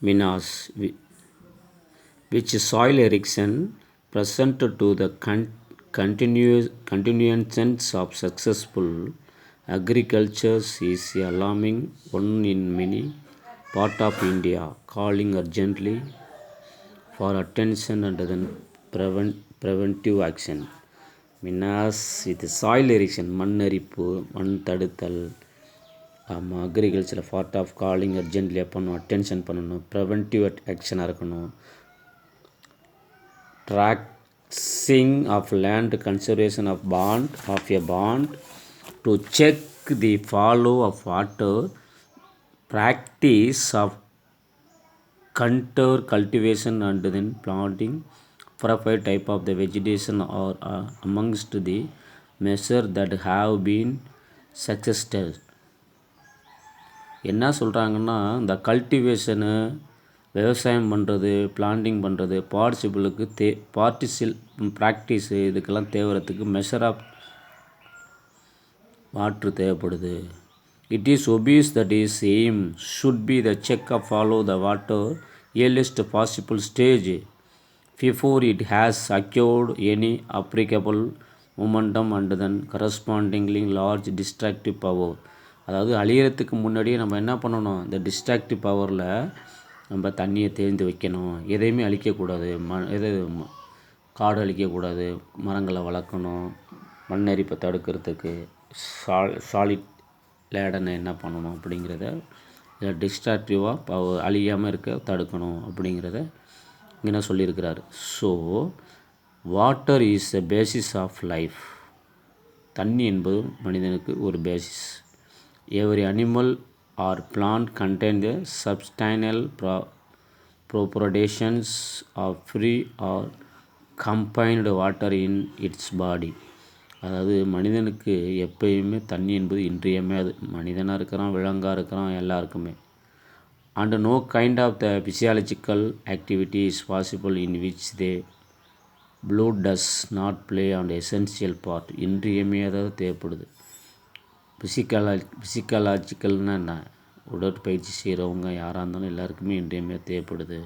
Minas, which soil erosion present to the continuance of successful agriculture is alarming one in many part of India, calling urgently for attention and then preventive action. மினாஸ் இது soil Erikson மண் அரிப்பு மண் தடுத்தல் ஆமாம் அக்ரிகல்ச்சரில் part of calling urgently பண்ணணும் attention பண்ணணும் preventive ஆக்ஷனாக இருக்கணும் terracing of land conservation of a bond to check the flow of water practice of contour cultivation and then planting appropriate type of the vegetation are amongst the measures that have been successful. என்ன சொல்கிறாங்கன்னா இந்த கல்டிவேஷனு விவசாயம் பண்ணுறது planting பண்ணுறது பார்ட்டிசில் practice இதுக்கெல்லாம் தேவைறதுக்கு measure of water தேவைப்படுது. It is obvious that his aim should be the check of follow the water earliest possible stage before it has acquired any applicable momentum and then correspondingly large destructive power. அதாவது அழியறதுக்கு முன்னாடியே நம்ம என்ன பண்ணணும், இந்த distractive பவரில் நம்ம தண்ணியை தேர்ந்து வைக்கணும். எதையுமே அழிக்கக்கூடாது, காடு அழிக்கக்கூடாது, மரங்களை வளர்க்கணும், மண்ணரிப்பை தடுக்கிறதுக்கு சாலிட் லேடனை என்ன பண்ணணும் அப்படிங்கிறத டிஸ்ட்ராக்டிவாக அழியாமல் இருக்க தடுக்கணும் அப்படிங்கிறத இங்கே சொல்லியிருக்கிறார். So water is a basis of life. தண்ணி என்பது மனிதனுக்கு ஒரு basis. Every animal or plant contain the substantial proportions of free or combined water in its body. அதாவது மனிதனுக்கு எப்பயுமே தண்ணி என்பது இன்றியமையாது. மனிதனாக இருக்கிறான், விலங்காக இருக்கிறான், எல்லாருக்குமே. And no kind of the physiological activity is possible in which the blood does not play and essential part. இன்றியமையாத தேவைப்படுது. ஃபிசிக்கலாஜிக்கல்னால் என்ன, உடற்பயிற்சி செய்கிறவங்க யாராக இருந்தாலும் எல்லாருக்குமே இன்றியமையாக தேவைப்படுது.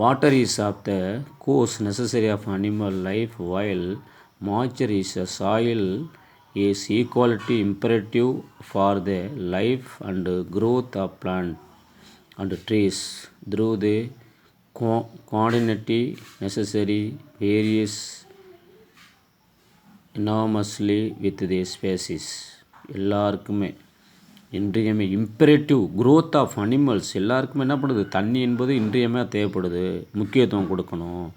Water is of the course necessary of animal life while moisture is a soil is equally imperative for the life and growth of plant and trees through the quantity necessary varies enormously with the species. எல்லாருக்குமே இன்றியமை imperative growth of animals எல்லாருக்குமே என்ன பண்ணுது, தண்ணி என்பது இன்றியமையாக தேவைப்படுது. முக்கியத்துவம் கொடுக்கணும்.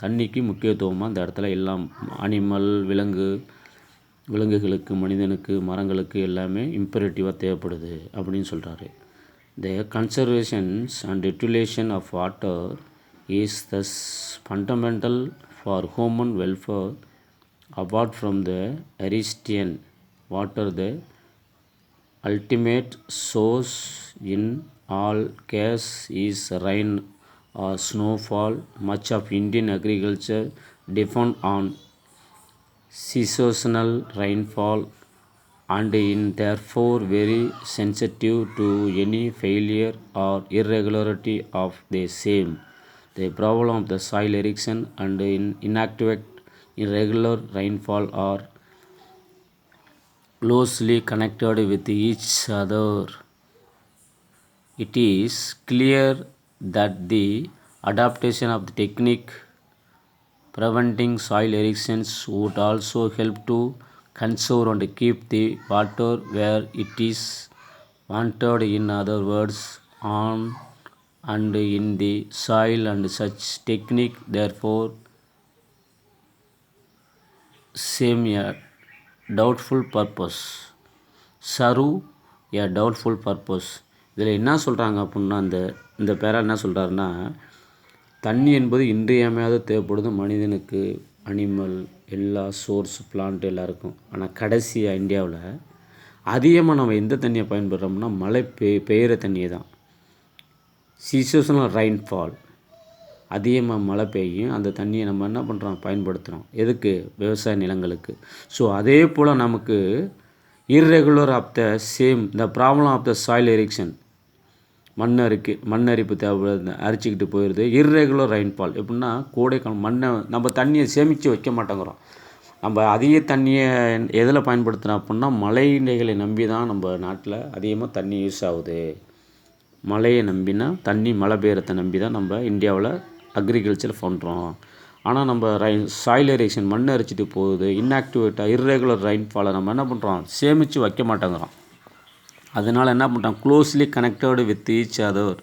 தண்ணிக்கு முக்கியத்துவமாக அந்த இடத்துல எல்லாம் அனிமல் விலங்குகளுக்கு மனிதனுக்கு மரங்களுக்கு எல்லாமே இம்பரேட்டிவாக தேவைப்படுது அப்படின்னு சொல்கிறாரு. The conservations and utilisation of water is thus fundamental for human welfare. Apart from the artesian water the ultimate source in all case is rain or snowfall. Much of Indian agriculture depends on seasonal rainfall and is therefore very sensitive to any failure or irregularity of the same. The problem of the soil erosion and inadequate irregular rainfall are closely connected with each other. It is clear that the adaptation of the technique preventing soil erosions would also help to conserve and keep the water where it is wanted, in other words on and in the soil, and such technique therefore serve a doubtful purpose. இதில் என்ன சொல்கிறாங்க அப்படின்னா, இந்த பேரா என்ன சொல்கிறாருன்னா, தண்ணி என்பது இன்றியமையாத தேவைப்படுது மனிதனுக்கு, அனிமல், எல்லா சோர்ஸ் பிளான்ட் எல்லாருக்கும். ஆனால் கடைசியாக இந்தியாவில் அதிகமாக நம்ம எந்த தண்ணியை பயன்படுறோம்னா மழை பெய்கிற தண்ணியை தான். சீசனல் ரெயின்ஃபால் அதிகமாக மழை பெய்யும், அந்த தண்ணியை நம்ம என்ன பண்ணுறோம், பயன்படுத்துகிறோம். எதுக்கு, விவசாய நிலங்களுக்கு. ஸோ அதே போல் நமக்கு irregular of the same the problem of the soil erosion மண்ணரிப்பு தேவைப்படுது, அரிச்சிக்கிட்டு போயிடுது. இர்ரெகுலர் ரெயின்ஃபால் எப்படின்னா கோடைக்காலம் மண்ணை நம்ம தண்ணியை சேமித்து வைக்க மாட்டேங்கிறோம். நம்ம அதிக தண்ணியை எதில் பயன்படுத்துகிறோம் அப்படின்னா மழைநீர்களை நம்பி தான் நம்ம நாட்டில் அதிகமாக தண்ணி யூஸ் ஆகுது. மழையை நம்பினா தண்ணி மழை பெய்யறதை நம்பி தான் நம்ம இந்தியாவில் அக்ரிகல்ச்சர் பண்ணுறோம். ஆனால் நம்ம சாயில் எரேஷன் மண் அரிச்சிட்டு போகுது, இன்ஆக்டிவேட்டாக இர்ரெகுலர் ரெயின்ஃபாலை நம்ம என்ன பண்ணுறோம், சேமித்து வைக்க மாட்டேங்கிறோம். அதனால் என்ன பண்ணுறோம், closely connected with each other.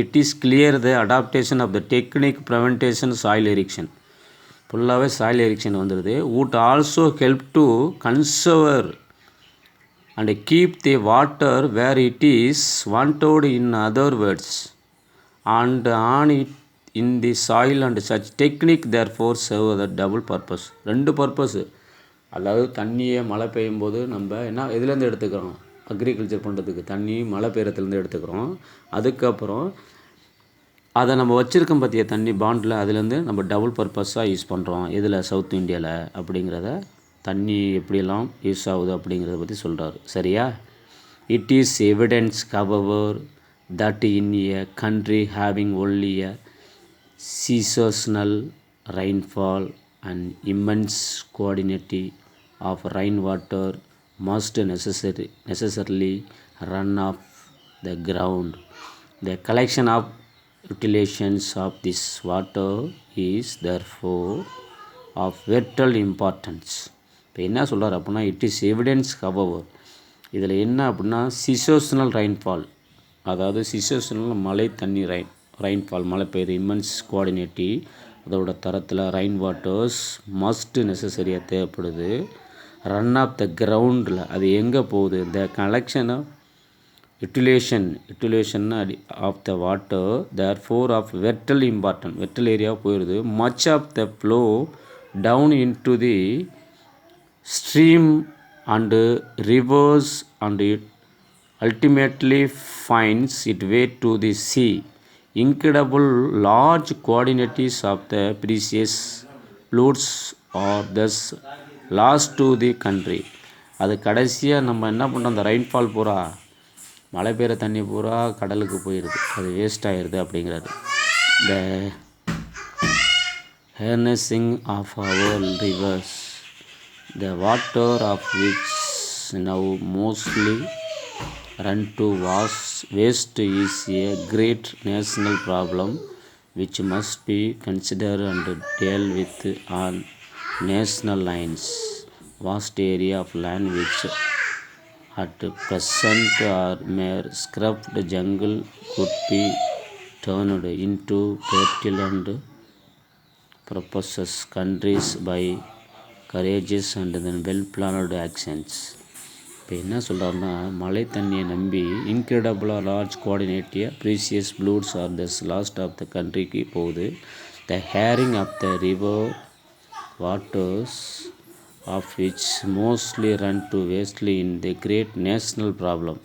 It is clear the adaptation of the technique prevention soil erosion. ஃபுல்லாகவே சாயில் எரிக்ஷன் வந்துடுது. Would also help to conserve and keep the water where it is wanted, in other words, and on it in the soil and such technique therefore serve the double purpose. 2 purpose. அதாவது தண்ணியை மழை பெய்யும் போது நம்ம என்ன எதுலேருந்து எடுத்துக்கிறோம், agriculture பண்ணுறதுக்கு தண்ணி மழை பெய்யறதுலேருந்து எடுத்துக்கிறோம். அதுக்கப்புறம் அதை நம்ம வச்சுருக்கோம் பார்த்தியா தண்ணி பாண்டில், அதுலேருந்து நம்ம டபுள் பர்பஸாக யூஸ் பண்ணுறோம். இதில் சவுத் இந்தியாவில் அப்படிங்கிறத தண்ணி எப்படியெல்லாம் யூஸ் ஆகுது அப்படிங்கிறத பற்றி சொல்கிறாரு. சரியா? It is evidence however that in a country having only a seasonal rainfall and immense quantity of rainwater must necessarily run off the ground. The collection of utilizations of this water is therefore of vital importance. இப்போ என்ன சொல்கிறார் அப்படின்னா, it is evidence however, இதில் என்ன அப்படின்னா சீசோஷனல் rainfall, அதாவது சீசோஷனல் மழை தண்ணி ரெயின்ஃபால் மழை பெய்யுது, இம்மன்ஸ் குவாடினேட்டி அதோட தரத்தில் ரெயின் வாட்டர்ஸ் மஸ்ட் நெசசரியாக தேவைப்படுது. ரன் ஆஃப் த கிரவுண்டில் அது எங்கே போகுது, the collection of utilisation of the water therefore of vital important, vital area போயிடுது. Much of the flow down into the stream and rivers and it ultimately finds its way to the sea. Incredible large quantities of the precious fluids are thus lost to the country. அது கடைசியாக நம்ம என்ன பண்ணுறோம், அந்த rainfall பூரா மழை பெய்கிற தண்ணி பூரா கடலுக்கு போயிடுது, அது வேஸ்ட் ஆகிடுது அப்படிங்கிறாரு. த harnessing of our rivers, the water of which now mostly run to waste, is a great national problem which must be considered and dealt with on national lines. Vast area of land which at present are mere scrubbed jungle could be turned into fertile and prosperous countries by courageous and then well-planned actions. இப்போ என்ன சொல்கிறாருன்னா, மழை தண்ணியை நம்பி இன்க்ரெடிபிளாக large குவாடினேட்டிய precious floods are thus lost of the கண்ட்ரிக்கு போகுது. த ஹேரிங் of the river waters of which mostly run to vastly in the great national problem.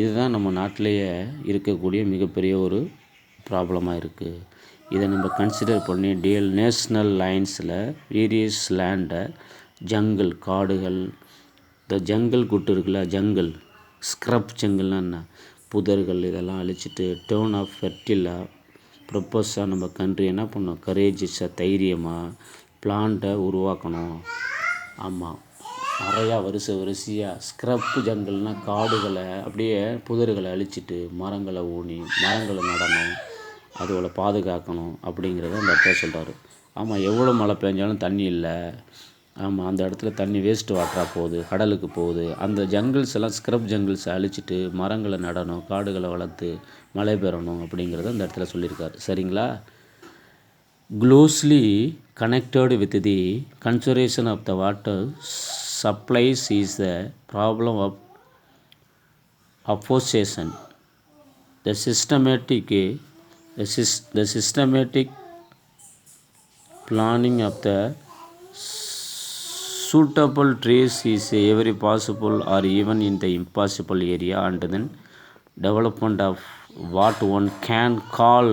இதுதான் நம்ம நாட்டிலேயே இருக்கக்கூடிய மிகப்பெரிய ஒரு ப்ராப்ளமாக இருக்குது. இதை நம்ம கன்சிடர் பண்ணி டீல் நேஷ்னல் லைன்ஸில் வேரியஸ் லேண்டை ஜங்கிள் காடுகள், இந்த ஜங்கிள் குட்டு இருக்குல்ல, ஜங்கிள் ஸ்க்ரப் ஜங்கிள்னா என்ன, புதர்கள் இதெல்லாம் அழிச்சிட்டு டேர்ன் ஆஃப் ஃபெர்டிலாக ப்ரொப்பஸாக நம்ம கண்ட்ரி என்ன பண்ணணும், கரேஜஸாக தைரியமாக பிளான்ட்டை உருவாக்கணும். ஆமாம், நிறையா வரிசையாக ஸ்க்ரப் ஜங்கிள்னால் காடுகளை அப்படியே புதர்களை அழிச்சிட்டு மரங்களை ஊனி மரங்களை நடணும், அதோட பாதுகாக்கணும் அப்படிங்கிறத அந்த இடத்துல சொல்கிறாரு. ஆமாம், எவ்வளோ மழை பெஞ்சாலும் தண்ணி இல்லை. ஆமாம், அந்த இடத்துல தண்ணி வேஸ்ட் வாட்டராக போகுது, கடலுக்கு போகுது. அந்த ஜங்கிள்ஸ் எல்லாம் ஸ்க்ரப் ஜங்கிள்ஸை அழிச்சிட்டு மரங்களை நடணும், காடுகளை வளர்த்து மழை பெறணும் அப்படிங்கிறத அந்த இடத்துல சொல்லியிருக்காரு. சரிங்களா? Closely connected with the conservation of the water supplies is the problem of afforestation. The systematic planning of the suitable trees is every possible or even in the impossible area, and then development of what one can call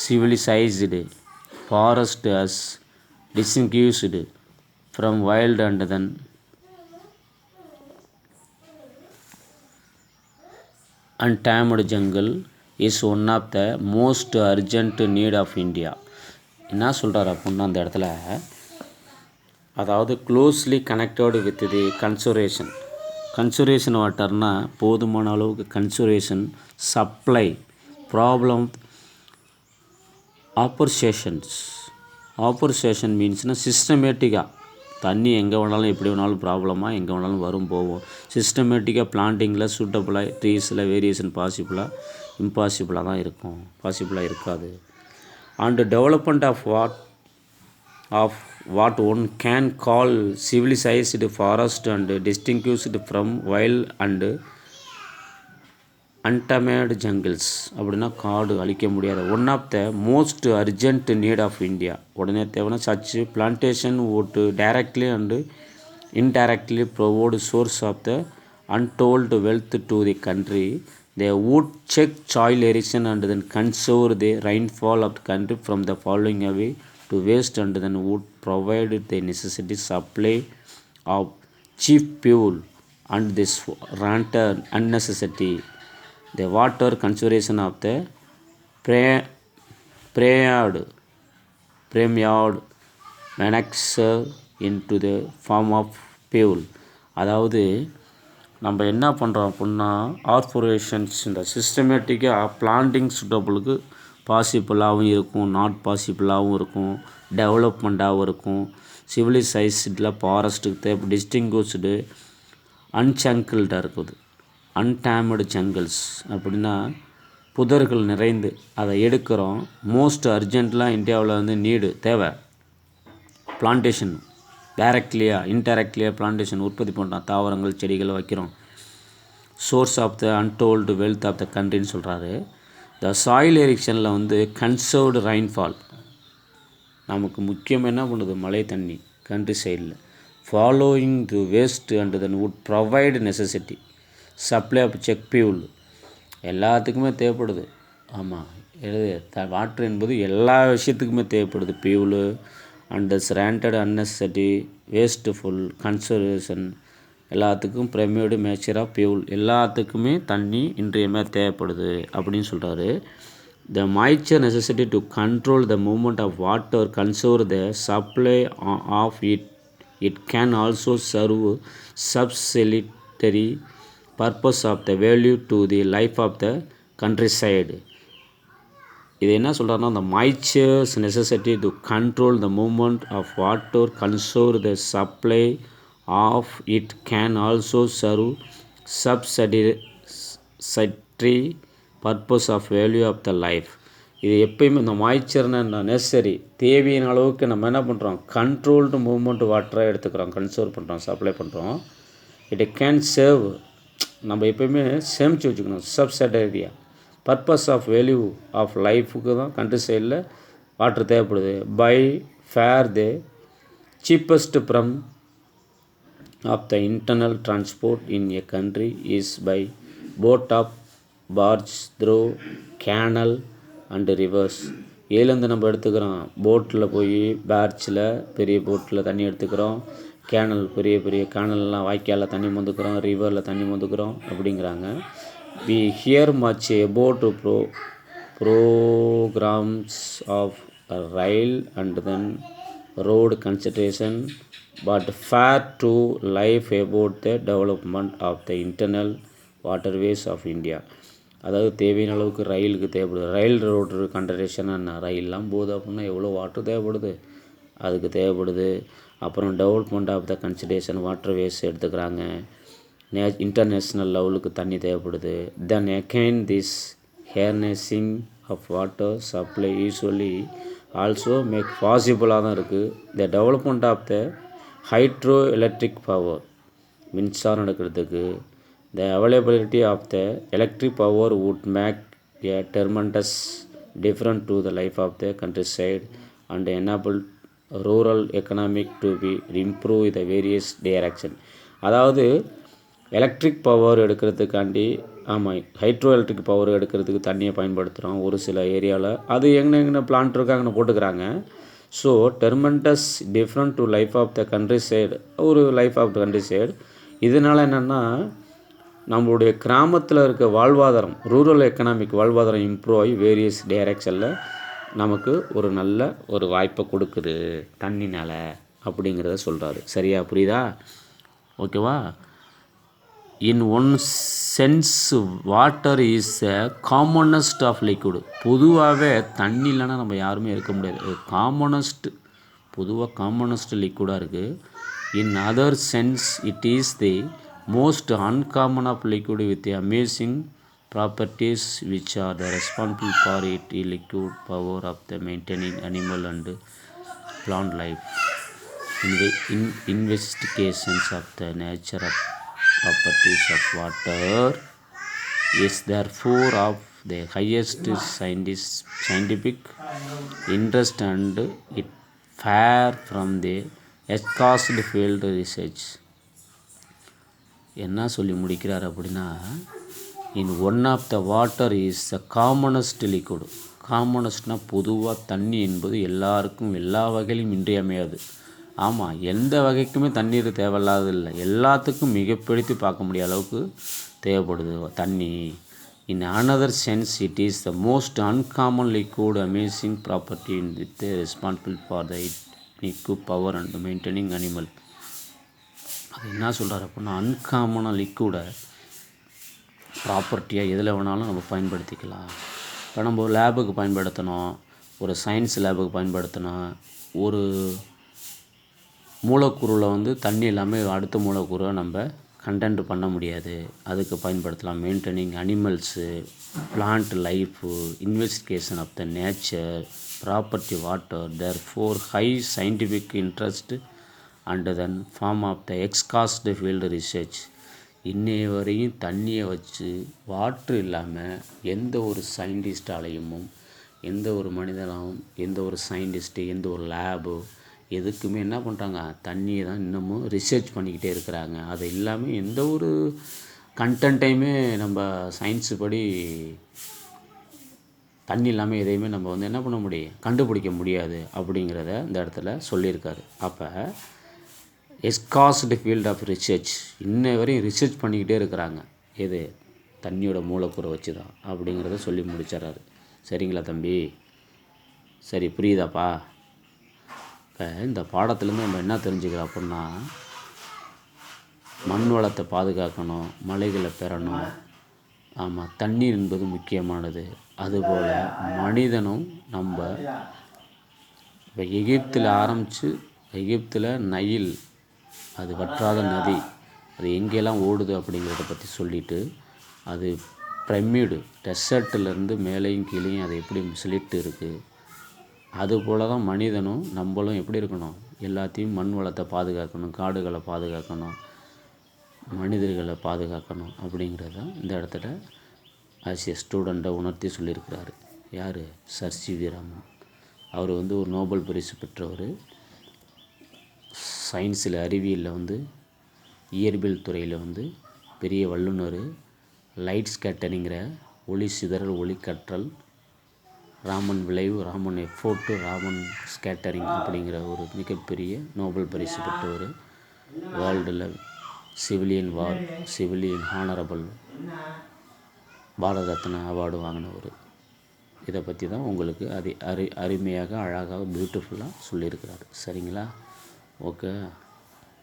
civilized forest as distinguished from wild, and then untamed jungle is one of the most urgent need of India. என்ன சொல்கிறார் அப்படின்னா அந்த இடத்துல, அதாவது closely connected with the conservation வாட்டர்னா போதுமான அளவுக்கு conservation, supply, problem, afforestation மீன்ஸ்னால் சிஸ்டமேட்டிக்காக தண்ணி எங்கே வேணாலும் எப்படி வேணாலும் ப்ராப்ளமாக எங்கே வேணாலும் வரும் போவோம். சிஸ்டமேட்டிக்காக பிளான்டிங்கில் சூட்டபுளாக ட்ரீஸில் வேரியேஷன் இம்பாசிபிளாக தான் இருக்கும், பாசிபிளாக இருக்காது. And development of what one can call civilised forest and distinguished from wild and untamed jungles. அப்படின்னா காடு அழிக்க முடியாத one of the most urgent need of India. உடனே தேவைன்னா such plantation would directly and indirectly provide source of the untold wealth to the country. They would check soil erosion and then conserve the rainfall of the country from the falling away to waste, and then would provide the necessary supply of cheap fuel and this render unnecessary the water conservation of the premiard manufacture into the form of fuel. அதாவது நம்ம என்ன பண்ணுறோம் அப்படின்னா ஆர்பரேஷன்ஸ் இந்த சிஸ்டமேட்டிக்காக planting சூட்டபுளுக்கு பாசிபிளாகவும் இருக்கும், not பாசிபிளாகவும் இருக்கும், டெவலப்மெண்ட்டாகவும் இருக்கும். சிவிலைசைஸ்டில் ஃபாரஸ்ட்டுக்கு தேவை, டிஸ்டிங்யூஸ்டு அன்சங்கிள்டாக இருக்குது. அன்டாமடு ஜங்கிள்ஸ் அப்படின்னா புதர்கள் நிறைந்து அதை எடுக்கிறோம். மோஸ்ட் அர்ஜென்ட்லாம் இந்தியாவில் நீடு தேவை பிளான்டேஷன், இன்டைரக்ட்லியாக பிளான்டேஷன் உற்பத்தி பண்ணுறோம், தாவரங்கள் செடிகளை வைக்கிறோம். Source of the untold wealth of the கண்ட்ரின்னு சொல்கிறாரு. த சாயில் எரிக்ஷனில் கன்சர்வ்டு ரெயின்ஃபால் நமக்கு முக்கியம் என்ன பண்ணுது, மழை தண்ணி கண்ட்ரி சைடில். Following to waste and then would provide necessity supply of cheap fuel எல்லாத்துக்குமே தேவைப்படுது. ஆமாம், வாட்ரு என்பது எல்லா விஷயத்துக்குமே தேவைப்படுது. Fuel and stranded unnecessary wasteful conservation எல்லாத்துக்கும் ப்ரைமேடு மேச்சர் ஆஃப் பியூல் எல்லாத்துக்குமே தண்ணி இன்றியமே தேவைப்படுது அப்படின்னு சொல்கிறாரு. The moisture necessity to control the movement of water conserve the supply of it can also serve subsidiary purpose of the value to the life of the countryside. இது என்ன சொல்கிறாருன்னா, the moisture's necessity to control the movement of water conserve the supply of it can also serve subsidiary purpose of value of the life. இது எப்பயுமே இந்த மாய்ச்சர்னா necessary தேவையான அளவுக்கு நம்ம என்ன பண்ணுறோம், கண்ட்ரோல்டு மூவ்மெண்ட் வாட்டரை எடுத்துக்கிறோம், கன்சர்வ் பண்ணுறோம், சப்ளை பண்ணுறோம். இட் கேன் சேவ் நம்ம எப்போயுமே சேமித்து வச்சுக்கணும். சப்சிடரியா பர்பஸ் ஆஃப் வேல்யூ ஆஃப் லைஃபுக்கு தான் கண்ட்ரி சைடில் வாட்டர் தேவைப்படுது. By far the cheapest from of the internal transport in a country is by boat of barge through canal and rivers. ஏலேருந்து நம்ம எடுத்துக்கிறோம், போட்டில் போய் பார்ஜில் பெரிய போட்டில் தண்ணி எடுத்துக்கிறோம், கேனல் பெரிய பெரிய கேனல்லாம் வாய்க்காலில் தண்ணி மொந்துக்கிறோம், ரிவரில் தண்ணி மொந்துக்கிறோம் அப்படிங்கிறாங்க. We hear much about programmes of rail and then road concentration but fair to life about the development of the internal waterways of India. அதாவது தேவையான அளவுக்கு ரயிலுக்கு தேவைப்படுது. ரயில் ரோடு கன்சன்ட்ரேஷன் என்ன, ரயிலெலாம் போகுது அப்படின்னா எவ்வளோ வாட்டர் தேவைப்படுது, அதுக்கு தேவைப்படுது. அப்புறம் development of the consideration waterways எடுத்துக்கிறாங்க. இன்டர்நேஷ்னல் லெவலுக்கு தண்ணி தேவைப்படுது. Then again this harnessing of water supply usually also make பாசிபிளாக தான் இருக்குது. The development of the hydroelectric power மின்சாரம் எடுக்கிறதுக்கு the availability of the electric power would make a tremendous different to the life of the countryside and enable rural economic to be improve the various direction. அதாவது electric power எடுக்கிறதுக்காண்டி, ஆமாம், hydro electric power எடுக்கிறதுக்கு தண்ணியை பயன்படுத்துகிறோம் ஒரு சில ஏரியாவில். அது எங்கே பிளான்ட் இருக்கோ அங்கே போட்டுக்கிறாங்க. So tremendous different to life of the countryside, ஒரு life of the countryside. இதனால் என்னென்னா நம்மளுடைய கிராமத்தில் இருக்க வாழ்வாதாரம், ரூரல் எக்கனாமிக் வாழ்வாதாரம் இம்ப்ரூவ் ஆகி வேரியஸ் டைரெக்ஷனில் நமக்கு ஒரு நல்ல ஒரு வாய்ப்பை கொடுக்குது தண்ணினால் அப்படிங்கிறத சொல்கிறாரு. சரியா, புரியுதா? ஓகேவா? In one sense water is a commonest of liquid. பொதுவாகவே தண்ணி இல்லைன்னா நம்ம யாருமே இருக்க முடியாது. பொதுவாக காமனஸ்ட் லிக்விடாக இருக்குது. In other sense it is the most uncommon of liquid with amazing properties which are the responsible for it liquid power of the maintaining animal and plant life. In the investigations of the nature of properties of water is therefore of the highest scientific interest and it far from the escased field research. என்ன சொல்லி முடிக்கிறார் அப்படின்னா, in one of the water is the commonest liquid. காமனஸ்ட்னால் பொதுவாக தண்ணி என்பது எல்லாருக்கும் எல்லா வகையிலும் இன்றியமையாது. ஆமாம், எந்த வகைக்குமே தண்ணீர் தேவையில்லாதது இல்லை, எல்லாத்துக்கும் மிகப்படுத்தி பார்க்க முடிய அளவுக்கு தேவைப்படுது தண்ணி. In another sense it is the most uncommon liquid amazing property with responsible for the liquid power and maintaining animal. அது என்ன சொல்கிறார் அப்படின்னா, அன்காமனாக லிக்விடை ப்ராப்பர்ட்டியாக எதில் வேணாலும் நம்ம பயன்படுத்திக்கலாம். இப்போ நம்ம ஒரு லேபுக்கு பயன்படுத்தணும், ஒரு சயின்ஸ் லேபுக்கு பயன்படுத்தணும், ஒரு மூலக்கூறில் தண்ணி இல்லாமல் அடுத்த மூலக்கூறை நம்ம கண்டென்ட் பண்ண முடியாது, அதுக்கு பயன்படுத்தலாம். Maintaining animals, plant life, investigation of the nature, property water, therefore high scientific interest and then form of the exhaust field research. இன்னைய வரையும் தண்ணியை வச்சு வாட்ரு இல்லாமல் எந்த ஒரு சயின்டிஸ்டாலையும், எந்த ஒரு மனிதனாலும், எந்த ஒரு சயின்டிஸ்ட்டு, எந்த ஒரு லேபு எதுக்குமே என்ன பண்ணுறாங்க, தண்ணியை தான் இன்னமும் ரிசர்ச் பண்ணிக்கிட்டே இருக்கிறாங்க. அது இல்லாமல் எந்த ஒரு கண்டென்ட்டையுமே நம்ம சயின்ஸு படி தண்ணி இல்லாமல் எதையுமே நம்ம என்ன பண்ண முடியும், கண்டுபிடிக்க முடியாது அப்படிங்கிறத இந்த இடத்துல சொல்லியிருக்காரு. அப்போ எஸ்காஸ்டு ஃபீல்ட் ஆஃப் ரிசர்ச், இன்ன வரையும் ரிசர்ச் பண்ணிக்கிட்டே இருக்கிறாங்க, எது தண்ணியோட மூலக்கூறை வச்சு தான் அப்படிங்கிறத சொல்லி முடிச்சிடறாரு. சரிங்களா தம்பி? சரி, புரியுதாப்பா? இப்போ இந்த பாடத்துலேருந்து நம்ம என்ன தெரிஞ்சுக்கிறோம் அப்படின்னா, மண் வளத்தை பாதுகாக்கணும், மலைகளை பெறணும். ஆமாம், தண்ணீர் என்பது முக்கியமானது. அதுபோல் மனிதனும் நம்ம இப்போ எகிப்தில் நைல், அது வற்றாத நதி, அது எங்கெல்லாம் ஓடுது அப்படிங்கிறத பற்றி சொல்லிவிட்டு, அது பிரமிடு டெசர்ட்டிலேருந்து மேலேயும் கீழேயும் அது எப்படி சிலிட்டு இருக்குது, அதுபோல் தான் மனிதனும் நம்மளும் எப்படி இருக்கணும், எல்லாத்தையும் மண் வளத்தை பாதுகாக்கணும், காடுகளை பாதுகாக்கணும், மனிதர்களை பாதுகாக்கணும் அப்படிங்கிறது தான் இந்த இடத்துல ஆஸ் ஏ ஸ்டூடெண்ட்டை உணர்த்தி சொல்லியிருக்கிறாரு. யார்? Sir CV. ராமன். அவர் ஒரு நோபல் பரிசு பெற்றவர். சயின்ஸில், அறிவியலில் இயற்பியல் துறையில் பெரிய வல்லுநர். லைட் ஸ்கேட்டரிங்கிற ஒளி சிதறல், ஒளி கற்றல், ராமன் விளைவு, ராமன் எஃபோர்ட்டு, ராமன் ஸ்கேட்டரிங் அப்படிங்கிற ஒரு மிகப்பெரிய நோபல் பரிசு பெற்றவர். வேர்ல்டில் சிவிலியன் வார், civilian honourable Bharat Ratna award வாங்கினவர். இதை பற்றி தான் உங்களுக்கு அருமையாக, அழகாக, பியூட்டிஃபுல்லாக சொல்லியிருக்கிறாரு. சரிங்களா? ஓகே.